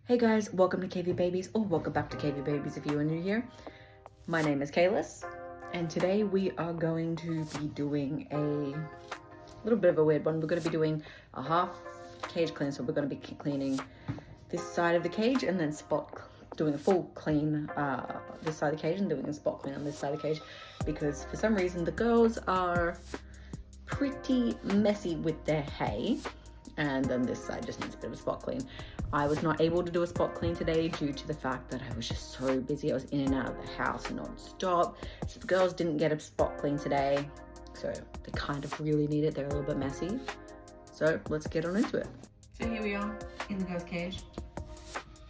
Hey guys, welcome to Cavy Babies, or welcome back to Cavy Babies if you are new here. My name is Kalis, and today we are going to be doing a little bit of a weird one. We're going to be doing a half cage clean, so we're going to be cleaning this side of the cage and then doing a full clean this side of the cage and doing a spot clean on this side of the cage, because for some reason the girls are pretty messy with their hay, and then this side just needs a bit of a spot clean. I was not able to do a spot clean today due to the fact that I was just so busy. I was in and out of the house non-stop. So the girls didn't get a spot clean today. So they kind of really need it. They're a little bit messy. So let's get on into it. So here we are in the girls' cage.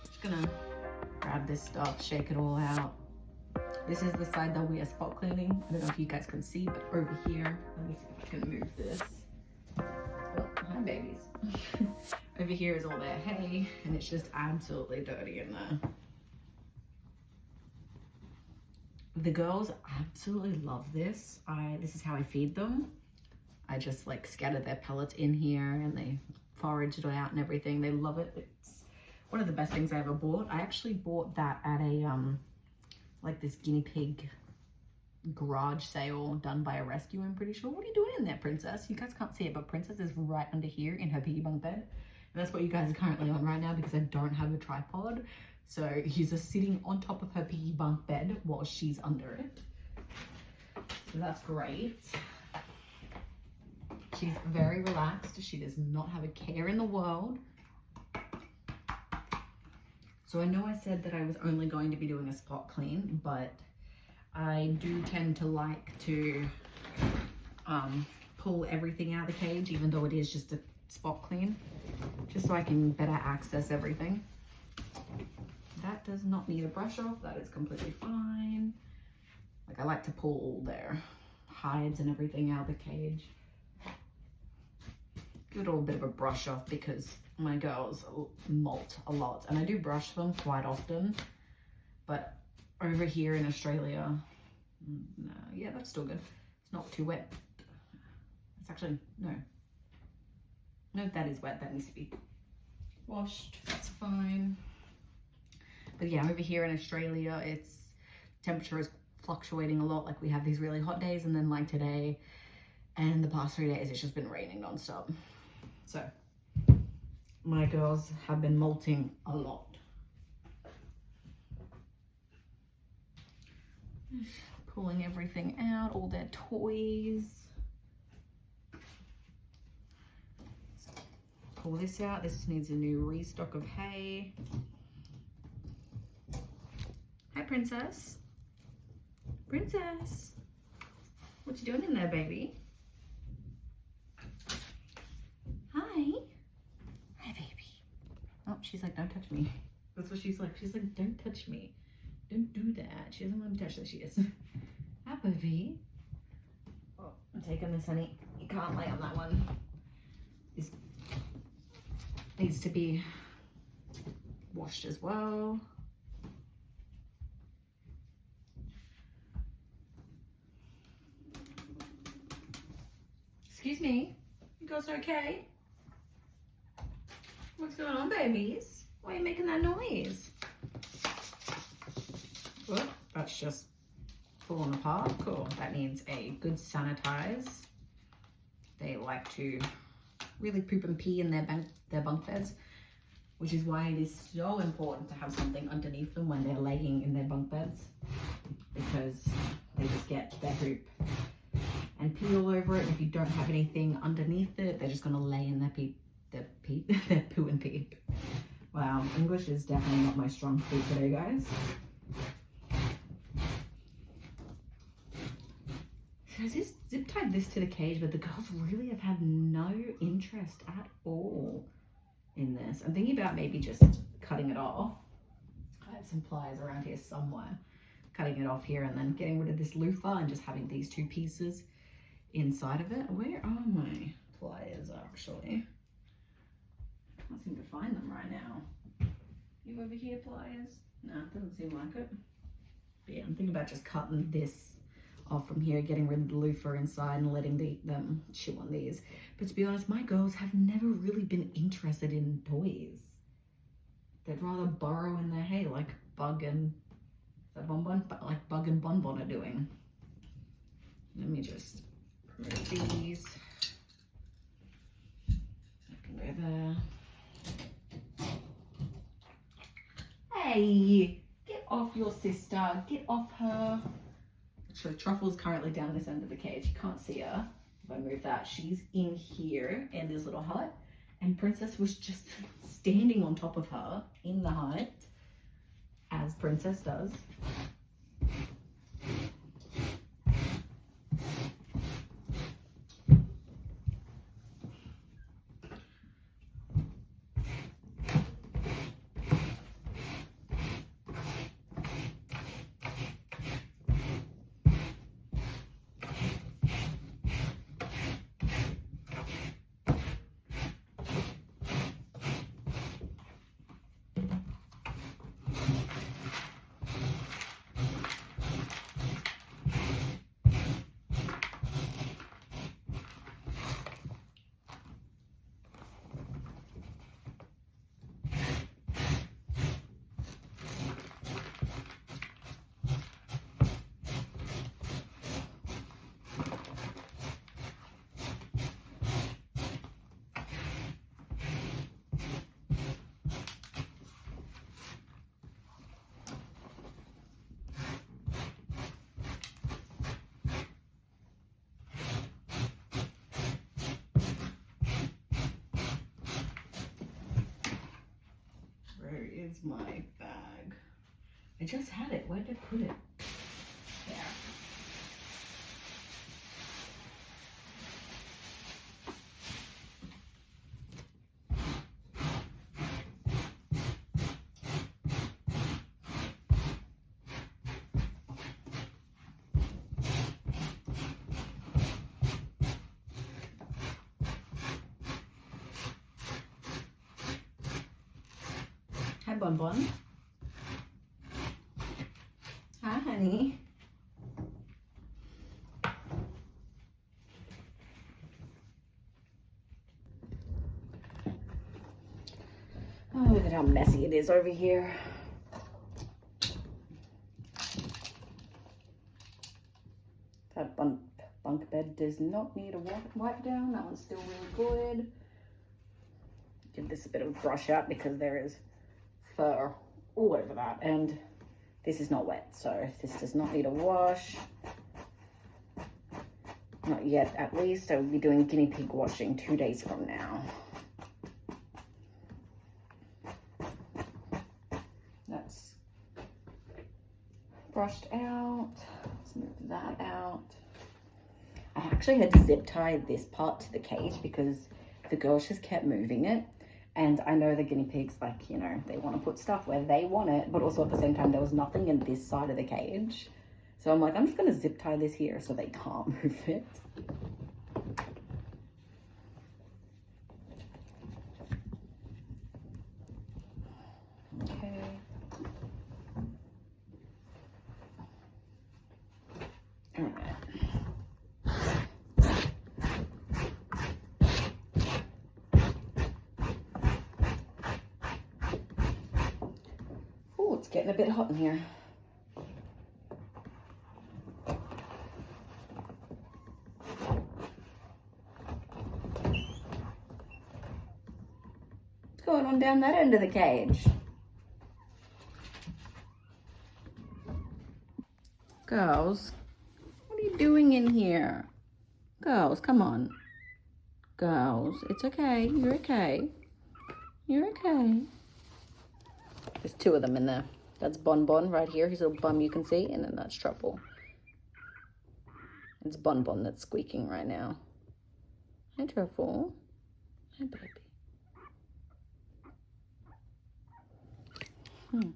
Just gonna grab this stuff, shake it all out. This is the side that we are spot cleaning. I don't know if you guys can see, but over here, let me see if I can move this. Oh, hi babies. Over here is all their hay, and it's just absolutely dirty in there. The girls absolutely love this. This is how I feed them. I just like scatter their pellets in here, and they forage it out and everything. They love it. It's one of the best things I ever bought. I actually bought that at a like this guinea pig garage sale done by a rescue, I'm pretty sure. What are you doing in there, Princess? You guys can't see it, but Princess is right under here in her piggy bunk bed. And that's what you guys are currently on right now because I don't have a tripod. So he's just sitting on top of her piggy bunk bed while she's under it. So that's great. She's very relaxed. She does not have a care in the world. So I know I said that I was only going to be doing a spot clean, but I do tend to like to pull everything out of the cage, even though it is just a spot clean, just so I can better access everything. That does not need a brush off. That is completely fine. Like, I like to pull all their hides and everything out of the cage. Give it all a bit of a brush off because my girls molt a lot, and I do brush them quite often, but over here in Australia, no, yeah, that's still good. It's not too wet. It's actually, no, that is wet. That needs to be washed. That's fine. But yeah, over here in Australia, temperature is fluctuating a lot. Like, we have these really hot days, and then like today and the past 3 days, it's just been raining nonstop. So my girls have been molting a lot. Pulling everything out, all their toys. Pull this out. This needs a new restock of hay. Hi, Princess. Princess. What you doing in there, baby? Hi. Hi, baby. Oh, she's like, don't touch me. That's what she's like. She's like, don't touch me. Don't do that. She doesn't want to be touched. There she is. Hi, baby. Oh, I'm taking this, honey. You can't lay on that one. This needs to be washed as well. Excuse me. You guys okay? What's going on, babies? Why are you making that noise? Well, that's just falling apart. Cool. That needs a good sanitize. They like to really poop and pee in their bunk beds, which is why it is so important to have something underneath them when they're laying in their bunk beds, because they just get their poop and pee all over it. And if you don't have anything underneath it, they're just gonna lay in their poo and pee. Wow, English is definitely not my strong suit today, guys. So I just zip tied this to the cage, but the girls really have had no interest at all in this. I'm thinking about maybe just cutting it off. I have some pliers around here somewhere. Cutting it off here and then getting rid of this loofah and just having these two pieces inside of it. Where are my pliers, actually? I can't seem to find them right now. You over here, pliers? No, it doesn't seem like it. But yeah, I'm thinking about just cutting this off from here, getting rid of the loofah inside and letting them chew on these. But to be honest, my girls have never really been interested in toys. they'd rather burrow in their hay like Bug and, is that Bonbon? But like Bug and Bonbon are doing. Let me just remove these. I can go there. Hey, get off your sister, get off her. So Truffle's currently down this end of the cage. You can't see her. If I move that, she's in here in this little hut. And Princess was just standing on top of her in the hut, as Princess does. Where is my bag? I just had it. Where did I put it? There. Hi, Bonbon. Hi, honey. Oh, look at how messy it is over here. That bunk bed does not need a wipe down. That one's still really good. Give this a bit of a brush out because there is fur all over that, and this is not wet, so this does not need a wash. Not yet, at least. I will be doing guinea pig washing 2 days from now. That's brushed out. Let's move that out. I actually had to zip tie this part to the cage because the girls just kept moving it. And I know the guinea pigs, like, you know, they want to put stuff where they want it, but also at the same time, there was nothing in this side of the cage. So I'm like, I'm just going to zip tie this here so they can't move it. Okay. All right. It's getting a bit hot in here. What's going on down that end of the cage? Girls, what are you doing in here? Girls, come on. Girls, it's okay. You're okay. You're okay. There's two of them in there. That's Bonbon right here, his little bum you can see, and then that's Truffle. It's Bonbon that's squeaking right now. Hi, Truffle. Hi, baby.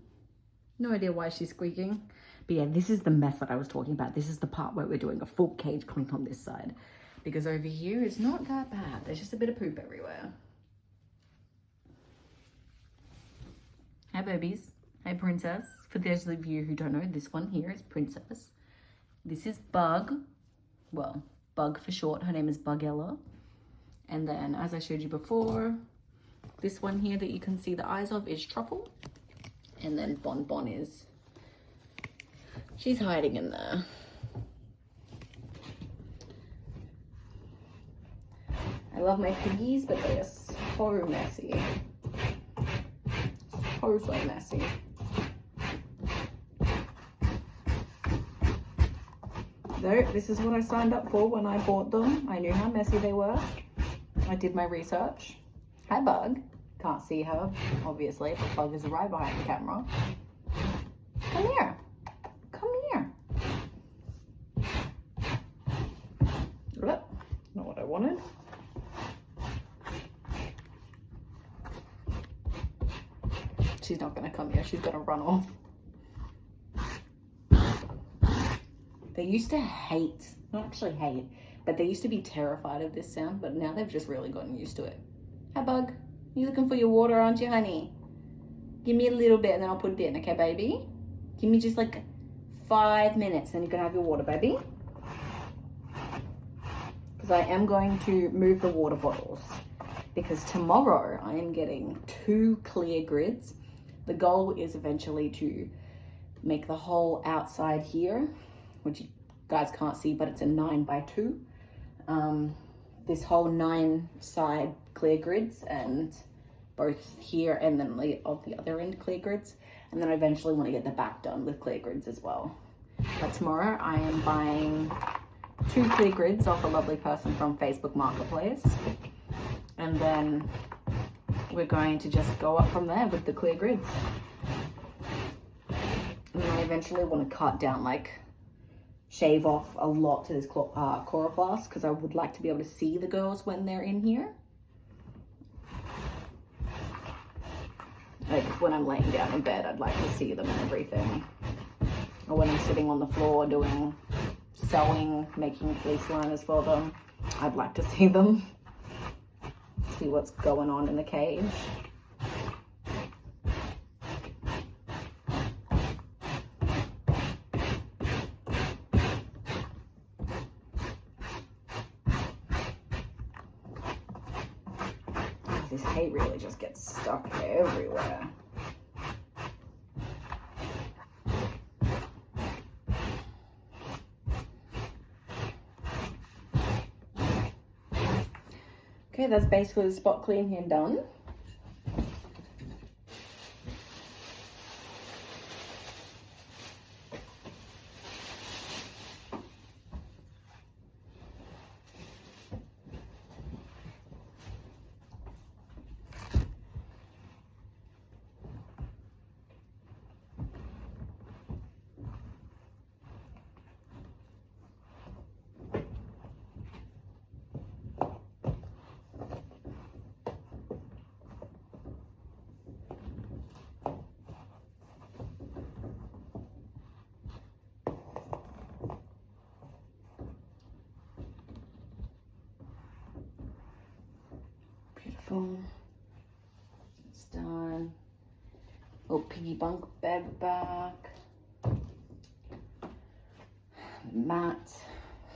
No idea why she's squeaking. But yeah, this is the mess that I was talking about. This is the part where we're doing a full cage clean on this side. Because over here, it's not that bad. There's just a bit of poop everywhere. Hi, babies. Hi, Princess. For those of you who don't know, this one here is Princess. This is Bug. Well, Bug for short. Her name is Bugella. And then, as I showed you before, This one here that you can see the eyes of is Truffle. And then Bon Bon is, she's hiding in there. I love my piggies, but they are so messy. So messy. Though, this is what I signed up for when I bought them. I knew how messy they were. I did my research. Hi, Bug. Can't see her, obviously, but Bug is right behind the camera. Come here. Come here. Not what I wanted. She's not going to come here. She's going to run off. They used to hate, not actually hate, but they used to be terrified of this sound, but now they've just really gotten used to it. Hi, Bug. You looking for your water, aren't you, honey? Give me a little bit and then I'll put it in, okay, baby? Give me just like 5 minutes, then you can have your water, baby. Because I am going to move the water bottles, because tomorrow I am getting 2 clear grids. The goal is eventually to make the whole outside here, which you guys can't see, but it's a 9x2. This whole 9 side clear grids, and both here and then of the other end clear grids. And then I eventually want to get the back done with clear grids as well. But tomorrow I am buying 2 clear grids off a lovely person from Facebook Marketplace. And then we're going to just go up from there with the clear grids. And then I eventually want to cut down, like, shave off a lot to this coroplast, because I would like to be able to see the girls when they're in here. Like when I'm laying down in bed, I'd like to see them and everything. Or when I'm sitting on the floor doing sewing, making fleece liners for them, I'd like to see them. See what's going on in the cage. This hay really just gets stuck everywhere. Okay, that's basically the spot clean here done. Beautiful. It's done. Oh, piggy bunk bed back. Mat.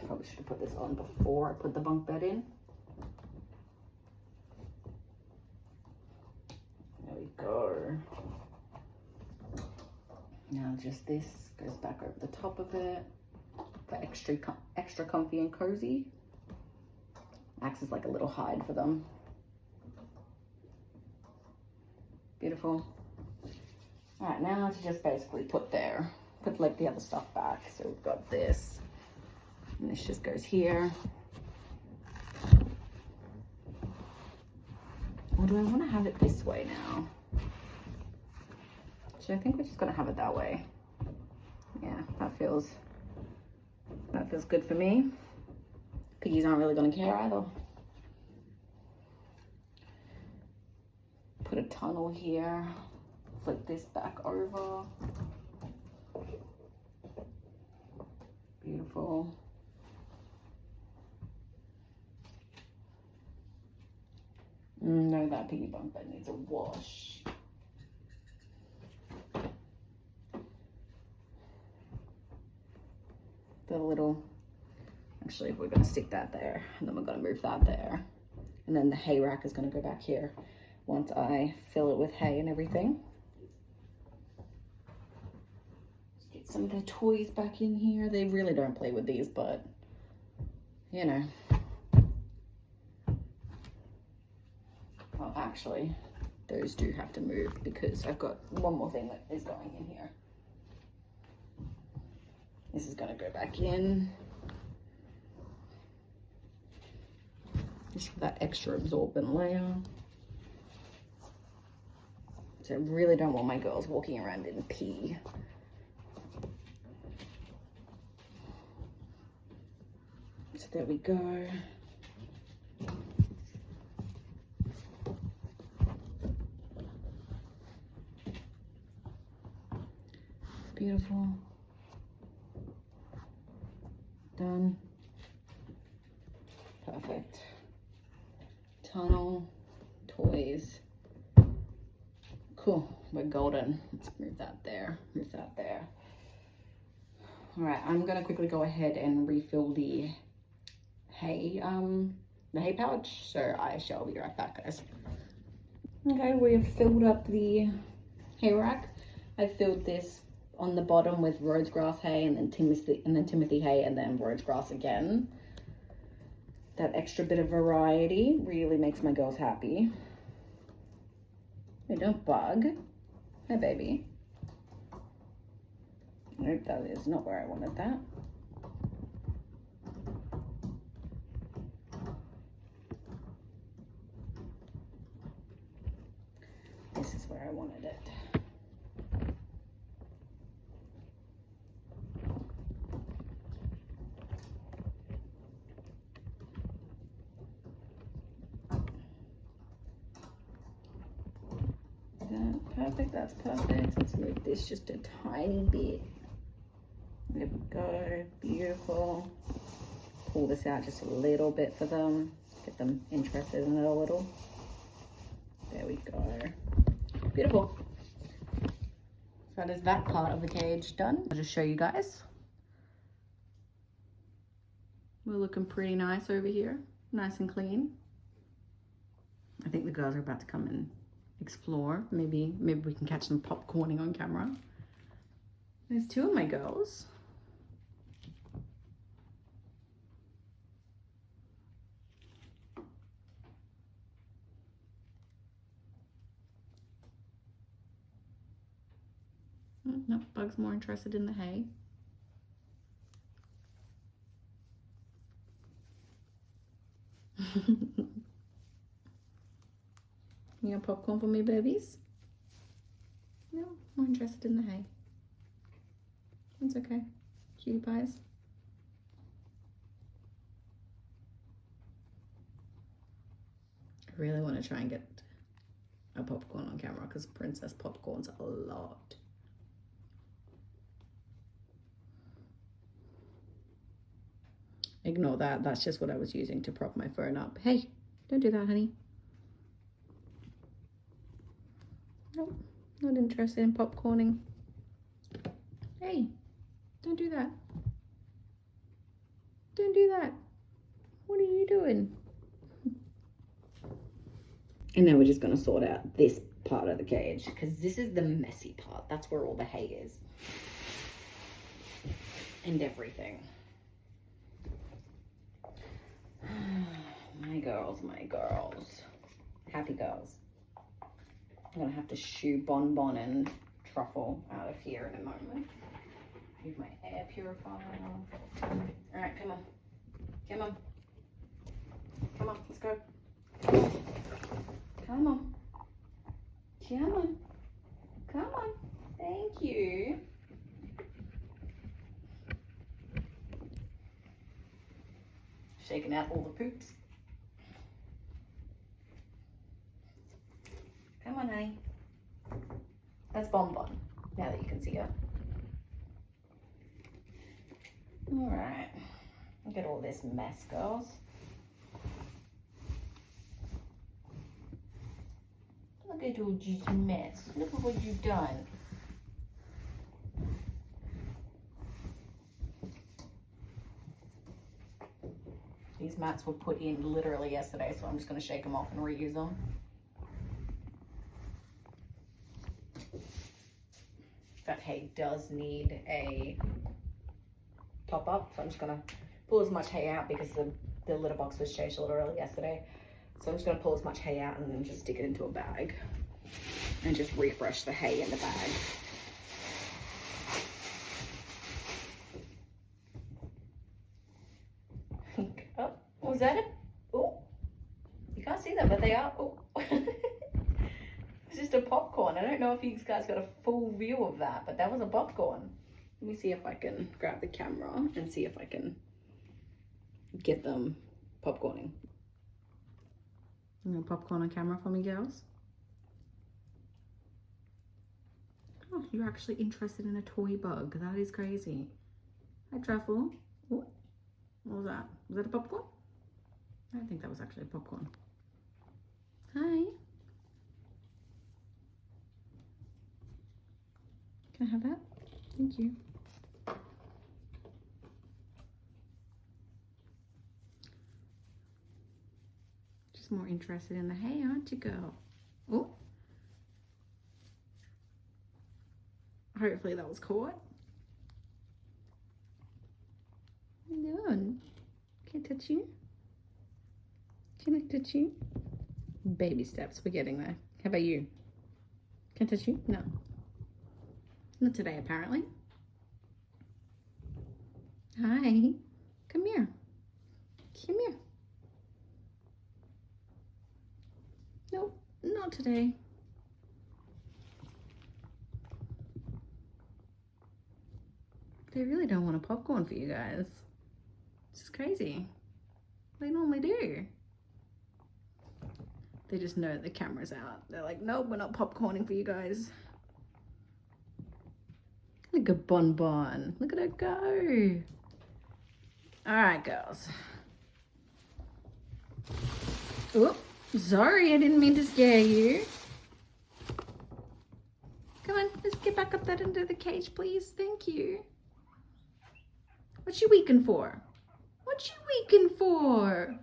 Probably should have put this on before I put the bunk bed in. There we go. Now just this goes back over the top of it for extra comfy and cozy. Acts as like a little hide for them. Beautiful. All right, now to just basically put like the other stuff back. So we've got this, and this just goes here. Or do I want to have it this way now? So I think we're just gonna have it that way. Yeah, that feels good for me. Piggies aren't really gonna care either. Put a tunnel here, flip this back over. Beautiful. No, that piggy bunk bed needs a wash. The little, actually we're gonna stick that there, and then we're gonna move that there. And then the hay rack is gonna go back here. once I fill it with hay and everything. Let's get some of their toys back in here. They really don't play with these, but you know. Well, actually, those do have to move because I've got one more thing that is going in here. This is going to go back in. Just for that extra absorbent layer. So I really don't want my girls walking around in pee. So there we go. Beautiful. Done. Perfect. Tunnel, toys. Cool, we're golden. Let's move that there, move that there. All right, I'm gonna quickly go ahead and refill the hay pouch. So I shall be right back, guys. Okay, we have filled up the hay rack. I filled this on the bottom with Rhodes grass hay and then Timothy hay and then Rhodes grass again. That extra bit of variety really makes my girls happy. Hey, don't bug. Hi, baby. Nope, that is not where I wanted that. This is where I wanted it. Perfect, that's perfect. Let's move this just a tiny bit. There we go, beautiful. Pull this out just a little bit for them, get them interested in it a little. There we go, beautiful. So that is that part of the cage done. I'll just show you guys. We're looking pretty nice over here, nice and clean. I think the girls are about to come and explore. Maybe we can catch them popcorning on camera. There's two of my girls. Nope, Bug's more interested in the hay. You got popcorn for me, babies? No, more interested in the hay. It's okay. Cutie pies. I really want to try and get a popcorn on camera because princess popcorn's a lot. Ignore that. That's just what I was using to prop my phone up. Hey, don't do that, honey. Nope, not interested in popcorning. Hey, don't do that. Don't do that. What are you doing? And now we're just going to sort out this part of the cage because this is the messy part. That's where all the hay is. And everything. My girls, my girls. Happy girls. I'm gonna have to shoo Bonbon and Truffle out of here in a moment. Use my air purifier. All right, come on. Come on. Come on, let's go. Come on. Come on. Come on. Thank you. Shaking out all the poops. Come on, honey. That's Bonbon, now that you can see her. All right. Look at all this mess, girls. Look at all this mess. Look at what you've done. These mats were put in literally yesterday, so I'm just going to shake them off and reuse them. that hay does need a top up. So I'm just gonna pull as much hay out because the litter box was changed a little early yesterday. So I'm just gonna pull as much hay out and then just stick it into a bag and just refresh the hay in the bag. Oh, was that it? Oh, you can't see them, but they are. Oh. It's just a popcorn. I don't know if you guys got a full view of that, but that was a popcorn. Let me see if I can grab the camera and see if I can get them popcorning. You know, popcorn on camera for me, girls? Oh, you're actually interested in a toy bug. That is crazy. Hi, Truffle. Oh, what was that? Was that a popcorn? I don't think that was actually a popcorn. Hi. Can I have that? Thank you. Just more interested in the hay, aren't you, girl? Oh. Hopefully that was caught. What are you doing? Can I touch you? Can I touch you? Baby steps, we're getting there. How about you? Can I touch you? No. Not today, apparently. Hi. Come here. Come here. Nope, not today. They really don't want a popcorn for you guys. It's just crazy. They normally do. They just know the camera's out. They're like, nope, we're not popcorning for you guys. Look at Bon Bon. Look at her go. All right, girls. Oh, sorry, I didn't mean to scare you. Come on, let's get back up that into the cage, please. Thank you. What you weaking for? What you weaking for?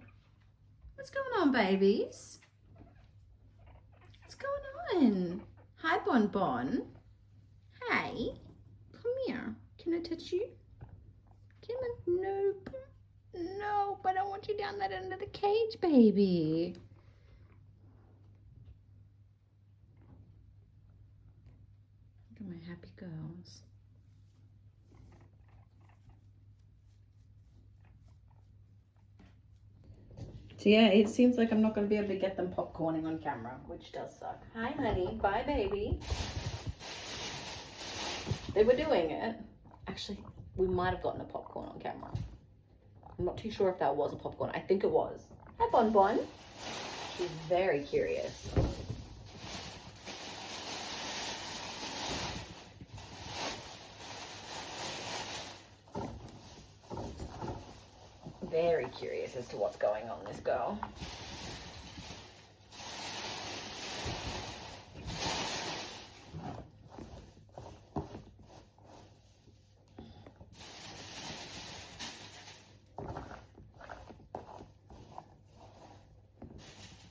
What's going on, babies? What's going on? Hi, Bon Bon. Hey, come here. Can I touch you? Come on. Nope. Nope, I don't want you down that end of the cage, baby. Look at my happy girls. So yeah, it seems like I'm not going to be able to get them popcorning on camera, which does suck. Hi, honey. Bye, baby. They were doing it. Actually, we might have gotten a popcorn on camera. I'm not too sure if that was a popcorn. I think it was. Hi, Bon Bon. She's very curious. Very curious as to what's going on, this girl.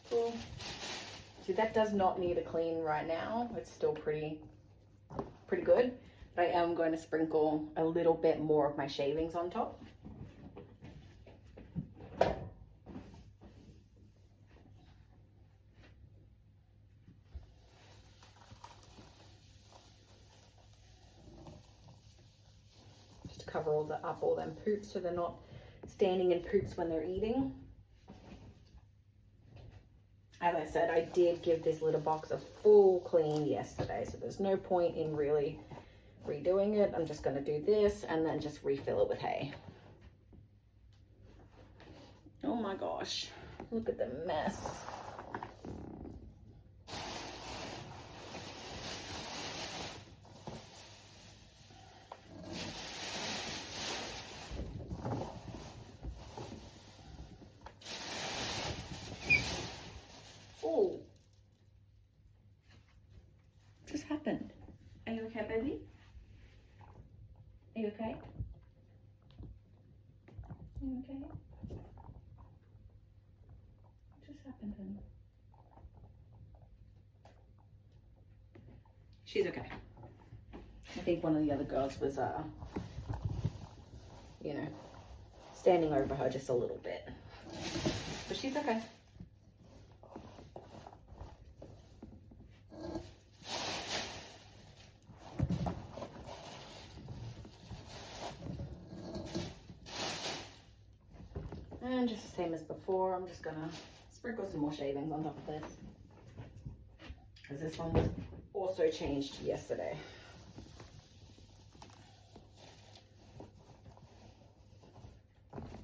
Cool. See, that does not need a clean right now. It's still pretty good. But I am going to sprinkle a little bit more of my shavings on top. Cover all them poops so they're not standing in poops when they're eating. As I said, I did give this litter box a full clean yesterday, so there's no point in really redoing it. I'm just going to do this and then just refill it with hay. Oh my gosh, look at the mess. Just happened? Are you okay, baby? Are you okay? Are you okay? What just happened, honey? She's okay. think one of the other girls was, you know, standing over her just a little bit. But she's okay. And just the same as before, I'm just gonna sprinkle some more shavings on top of this, because this one was also changed yesterday.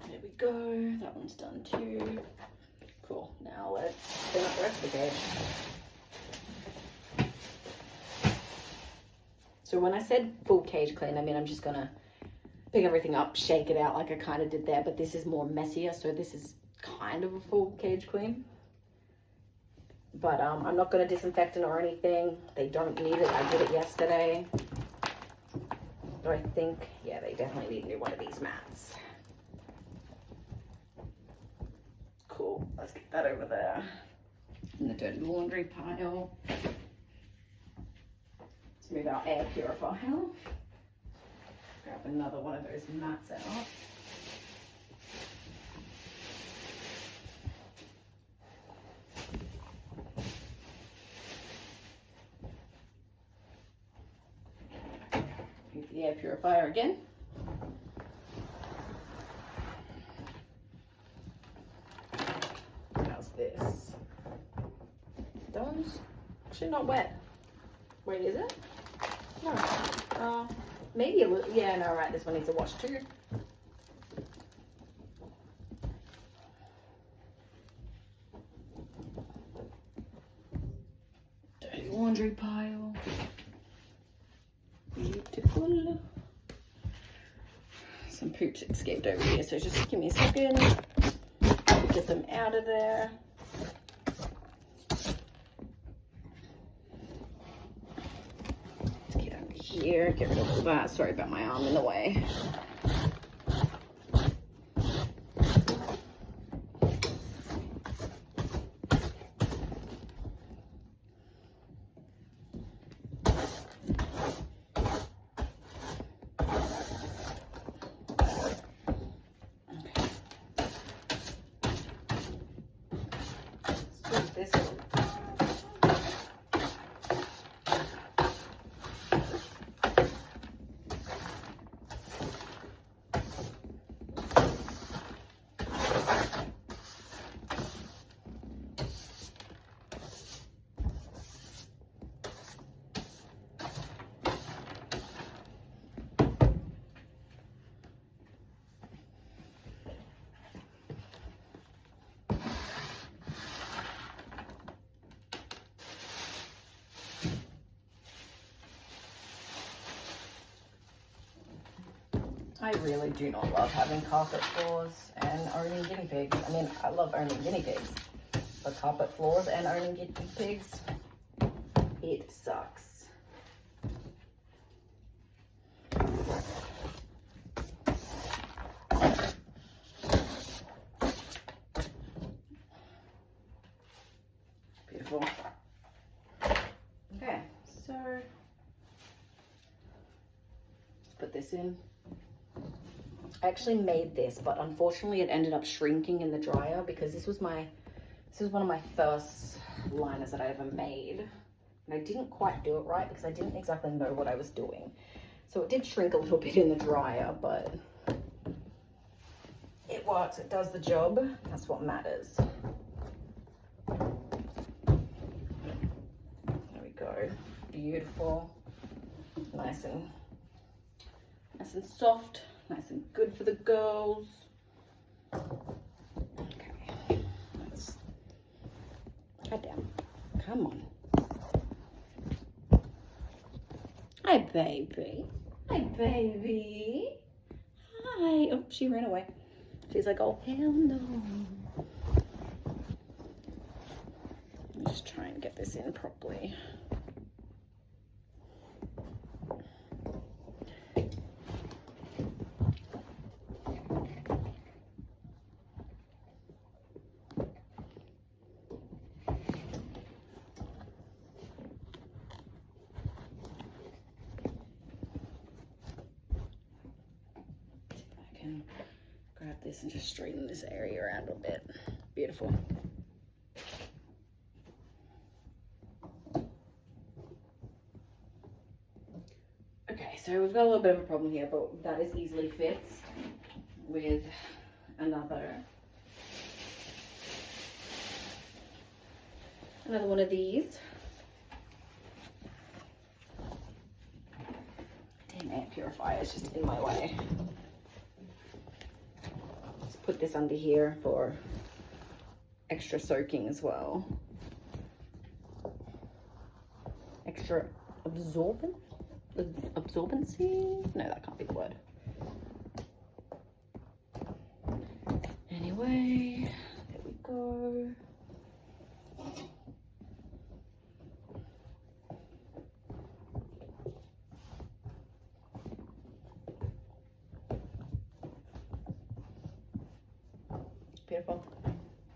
There we go, that one's done too. Cool, now let's clean up the rest of the cage. So when I said full cage clean, I mean I'm just gonna pick everything up, shake it out like I kind of did there, but this is more messier, so this is kind of a full cage clean. But I'm not going to disinfect it or anything. They don't need it. I did it yesterday. So I think, yeah, they definitely need a new one of these mats. Cool. Let's get that over there in the dirty laundry pile. Let's move our air purifier. Grab another one of those mats out. Use the air purifier again. How's this? That one's actually not wet. Wait, is it? No. Maybe a little. Yeah, no, right. This one needs a wash too. Dirty laundry pile. Beautiful. Some poops escaped over here, so just give me a second. Get them out of there. Let's get over here. Get rid of all that. Sorry about my arm in the way. This one. I really do not love having carpet floors and owning guinea pigs. I mean, I love owning guinea pigs, but carpet floors and owning guinea pigs, it sucks. Beautiful. Okay, so let's put this in. I actually made this, but unfortunately it ended up shrinking in the dryer because this was one of my first liners that I ever made. And I didn't quite do it right because I didn't exactly know what I was doing. So it did shrink a little bit in the dryer, but it works, it does the job. That's what matters. There we go. Beautiful. Nice and soft. Nice and good for the girls. Okay, let's cut down. Come on. Hi, baby. Hi, baby. Hi. Oh, she ran away. She's like, oh, hell no. Let me just try and get this in properly. can grab this and just straighten this area around a bit. Beautiful. Okay, so we've got a little bit of a problem here, but that is easily fixed with another one of these. Damn, air purifier is just in my way. Let's put this under here for extra soaking as well. Extra absorbency? No, that can't be the word. Anyway, there we go. Beautiful.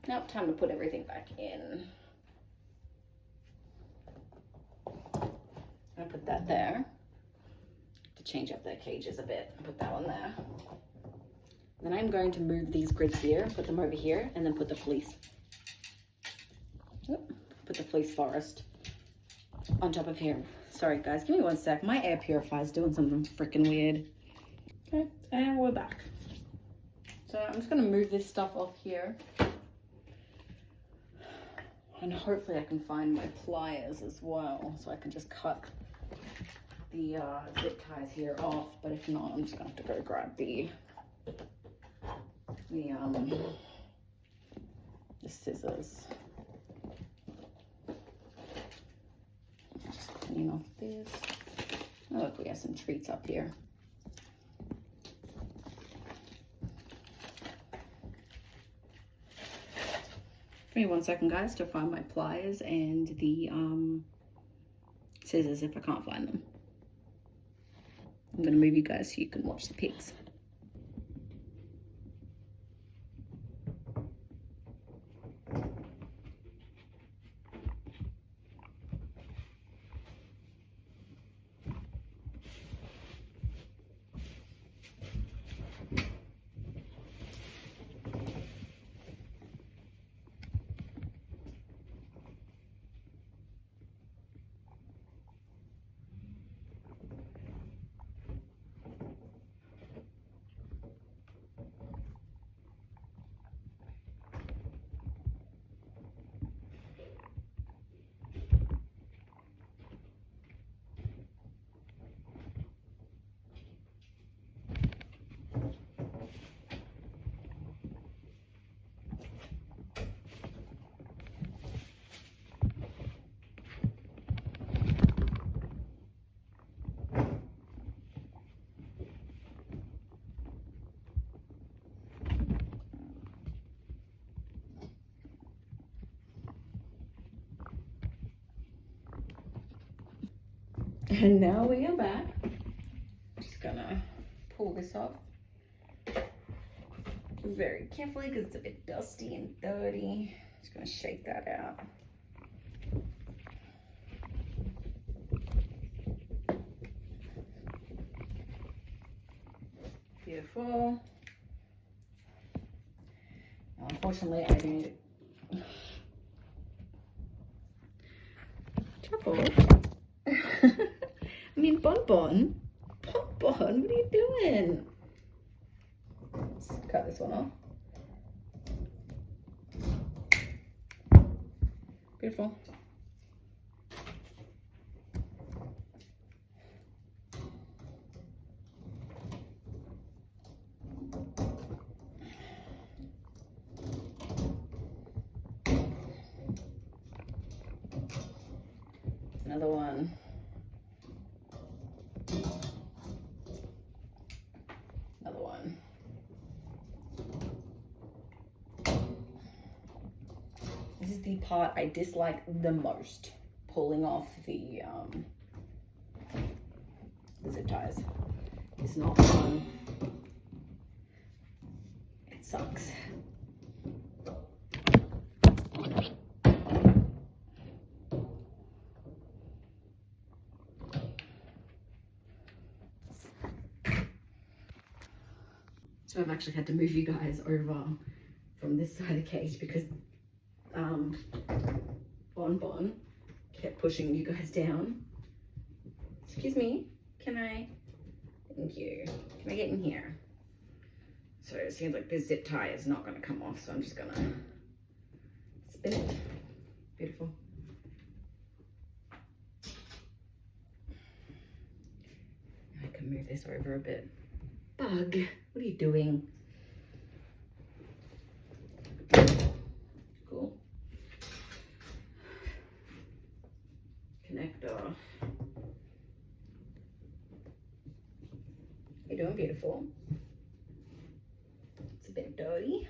Now time to put everything back in. I'll put that there to change up their cages a bit. Put that one there. Then I'm going to move these grids here, put them over here, and then put the fleece. Put the fleece forest on top of here. Sorry guys, give me one sec. My air purifier is doing something freaking weird. Okay, and we're back. So I'm just gonna move this stuff off here. And hopefully I can find my pliers as well, so I can just cut the zip ties here off. But if not, I'm just gonna have to go grab the scissors. Just clean off this. Oh look, we have some treats up here. Give me 1 second, guys, to find my pliers and the scissors if I can't find them. I'm gonna move you guys so you can watch the pigs. And now we are back. Just gonna pull this off very carefully because it's a bit dusty and dirty. Just gonna shake that out. Beautiful. Now, unfortunately, I need trouble. I mean, Bonbon, what are you doing? Let's cut this one off. Beautiful. Another one. Another one. This is the part I dislike the most, pulling off the zip ties. It's not fun. It sucks. So I've actually had to move you guys over from this side of the cage because Bon kept pushing you guys down. Excuse me, can I? Thank you. Can I get in here? So it seems like this zip tie is not going to come off, so I'm just going to spin it. Beautiful. I can move this over a bit. Bug, what are you doing? Cool. Connector. You're doing beautiful. It's a bit dirty.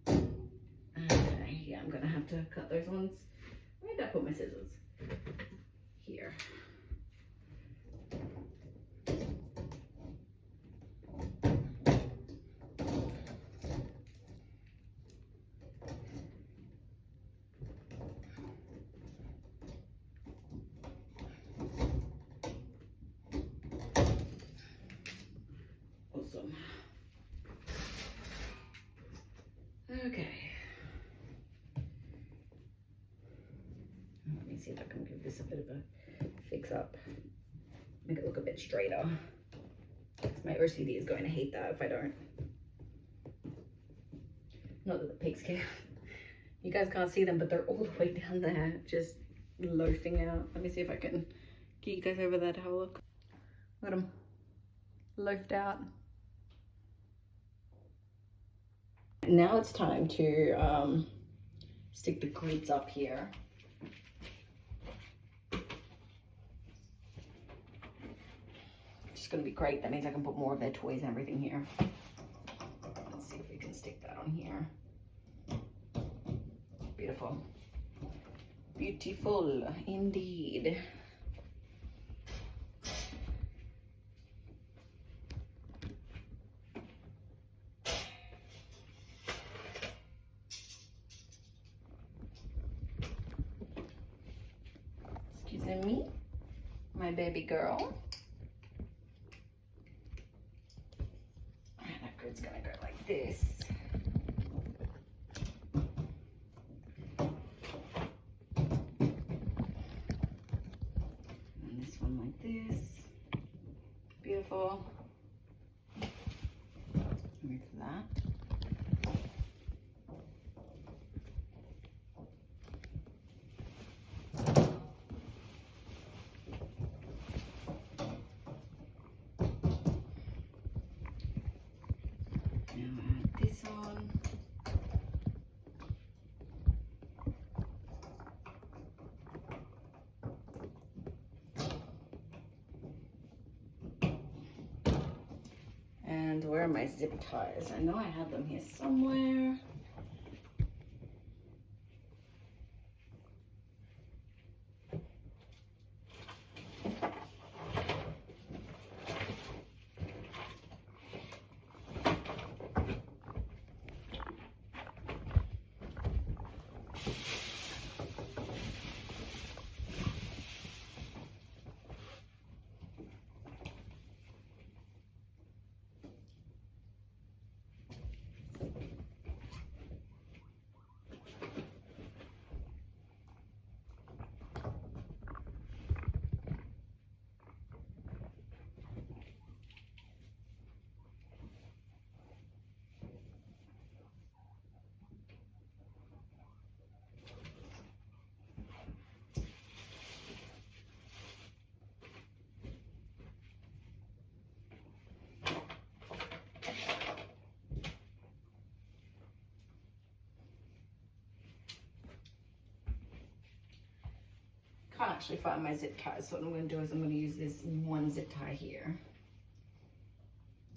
Okay, yeah, I'm gonna have to cut those ones. Where did I put my scissors? Here. Awesome. Okay. Let me see if I can give this a bit of a fix up. Make it look a bit straighter. My OCD is going to hate that if I don't. Not that the pigs care. You guys can't see them, but they're all the way down there, just loafing out. Let me see if I can get you guys over there to have a look. Look at them. Loafed out. Now it's time to stick the cleats up here. It's gonna be great. That means I can put more of their toys and everything here. Let's see if we can stick that on here. Beautiful. Beautiful indeed. Excuse me, my baby girl. That grid's gonna go like this. And this one like this. Beautiful. Move that. And where are my zip ties? I know I have them here somewhere. Can't actually find my zip ties, so what I'm going to do is I'm going to use this one zip tie here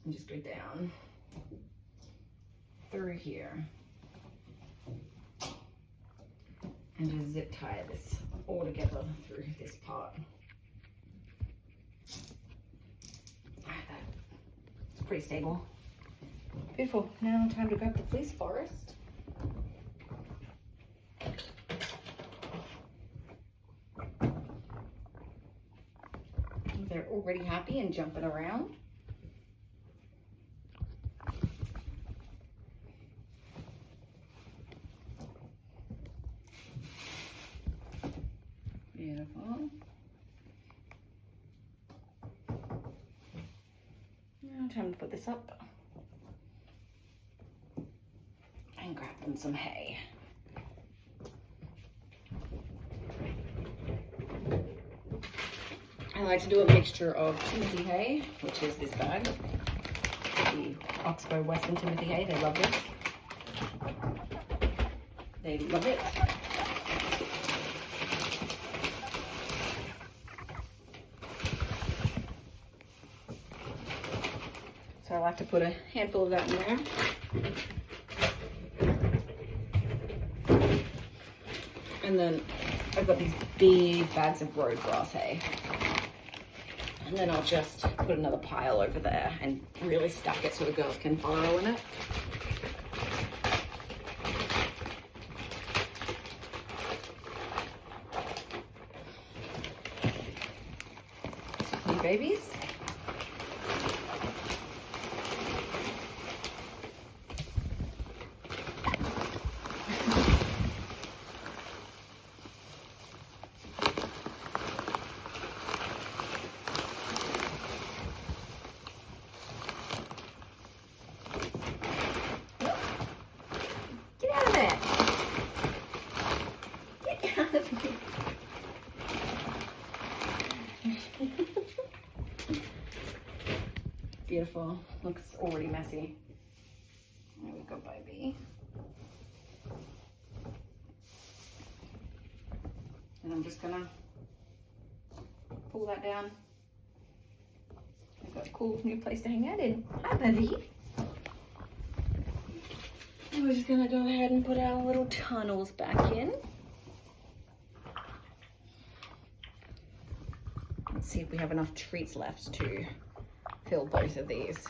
and just go down through here and just zip tie this all together through this part. It's pretty stable. Beautiful. Now time to grab the fleece forest. They're already happy and jumping around. Beautiful. Now time to put this up and grab them some hay. I like to do a mixture of Timothy hay, which is this bag, the Oxbow Western Timothy hay. They love this. They love it. So I like to put a handful of that in there. And then I've got these big bags of road grass hay. And then I'll just put another pile over there and really stack it so the girls can burrow in it. New babies. Beautiful. Looks already messy. There we go, baby. And I'm just gonna pull that down. I've got a cool new place to hang out in. Hi, baby. And we're just gonna go ahead and put our little tunnels back in. Let's see if we have enough treats left to fill both of these.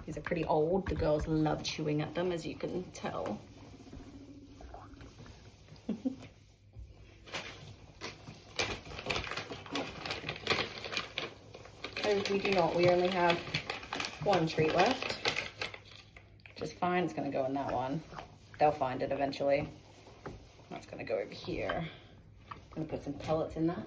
These are pretty old. The girls love chewing at them, as you can tell. Oh, we do not. We only have one treat left. Which is fine. It's going to go in that one. They'll find it eventually. That's going to go over here. I'm going to put some pellets in that.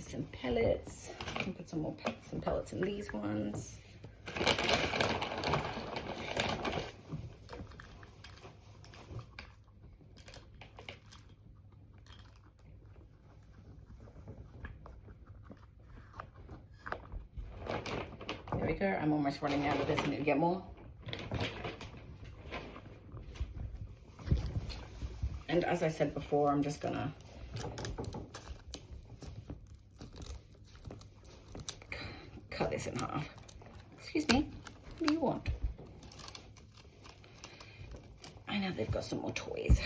Some pellets. I can put some pellets in these ones. There we go. I'm almost running out of this. I need to get more. And as I said before, I'm just gonna cut this in half. Excuse me, what do you want? I know they've got some more toys.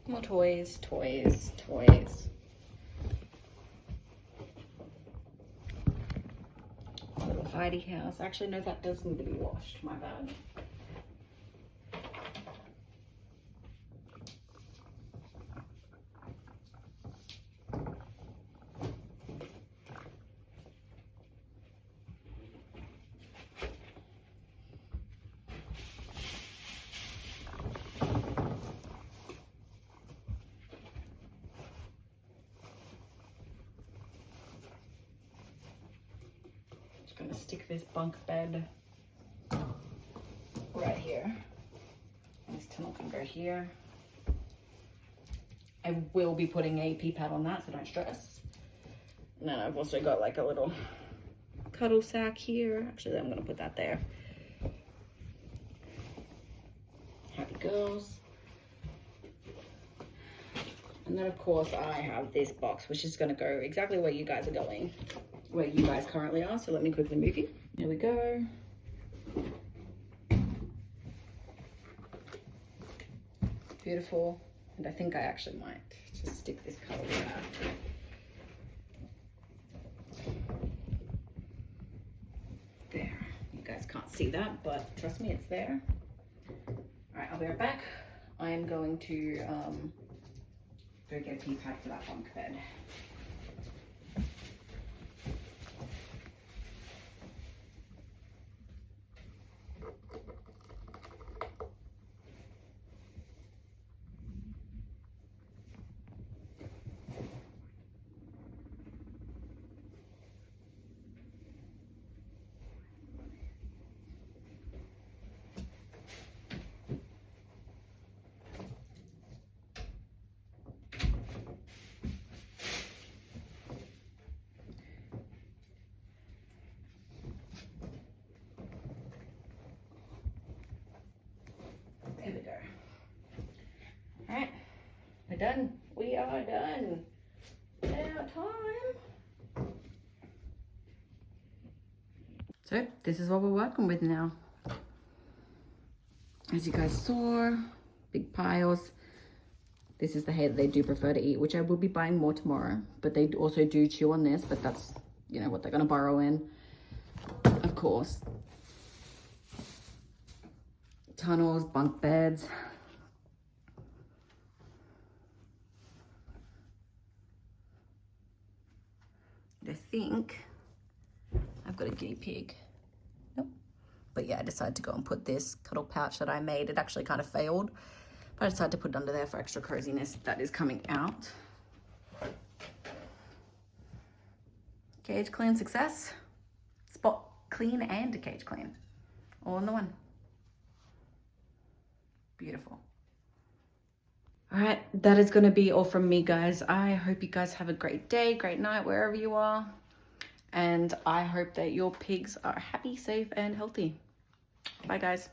More toys, toys, toys. Little hidey house. Actually, no, that does need to be washed. My bad. Gonna stick this bunk bed right here. And this tunnel can go here. I will be putting a pee pad on that, so don't stress. And then I've also got like a little cuddle sack here. Actually, I'm gonna put that there. Happy girls. And then of course I have this box, which is gonna go exactly where you guys are going. Where you guys currently are, so let me quickly move you. Here we go. Beautiful. And I think I actually might just stick this color there. see that, but trust me, it's there. All right, I'll be right back. I am going to go get a pee pad for that bunk bed. There we go. All right, we're done. We are done. Now time. So this is what we're working with now. As you guys saw, big piles. This is the hay that they do prefer to eat, which I will be buying more tomorrow. But they also do chew on this, but that's, you know, what they're gonna burrow in, of course. Tunnels, bunk beds. I think I've got a guinea pig. Nope. But yeah, I decided to go and put this cuddle pouch that I made. It actually kind of failed, but I decided to put it under there for extra coziness. That is coming out. Cage clean success. Spot clean and cage clean. All in the one. Beautiful. All right, that is going to be all from me, guys. I hope you guys have a great day, great night, wherever you are. And I hope that your pigs are happy, safe, and healthy. Bye, guys.